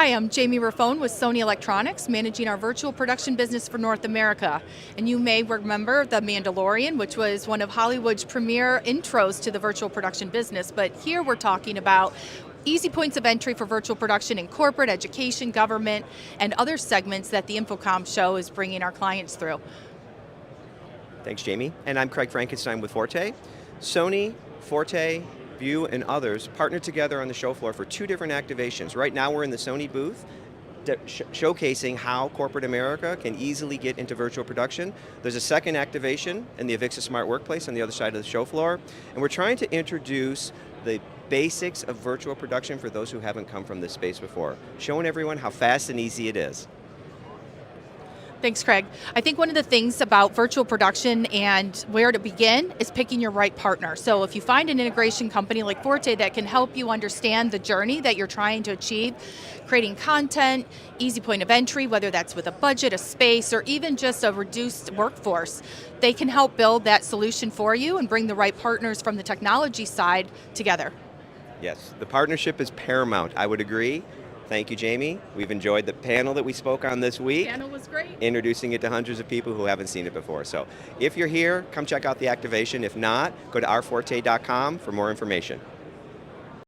Hi, I'm Jamie Raffone with Sony Electronics, managing our virtual production business for North America. And you may remember The Mandalorian, which was one of Hollywood's premier intros to the virtual production business. But here we're talking about easy points of entry for virtual production in corporate, education, government, and other segments that the InfoComm show is bringing our clients through. Thanks, Jamie. And I'm Craig Frankenstein with FORTÉ. Sony, FORTÉ, View, and others partnered together on the show floor for two different activations. Right now we're in the Sony booth, showcasing how corporate America can easily get into virtual production. There's a second activation in the Avixa Smart Workplace on the other side of the show floor, and we're trying to introduce the basics of virtual production for those who haven't come from this space before, showing everyone how fast and easy it is. Thanks, Craig. I think one of the things about virtual production and where to begin is picking your right partner. So if you find an integration company like FORTÉ that can help you understand the journey that you're trying to achieve, creating content, easy point of entry, whether that's with a budget, a space, or even just a reduced workforce, they can help build that solution for you and bring the right partners from the technology side together. Yes, the partnership is paramount, I would agree. Thank you, Jamie. We've enjoyed the panel that we spoke on this week. The panel was great. Introducing it to hundreds of people who haven't seen it before. So if you're here, come check out the activation. If not, go to ourforte.com for more information.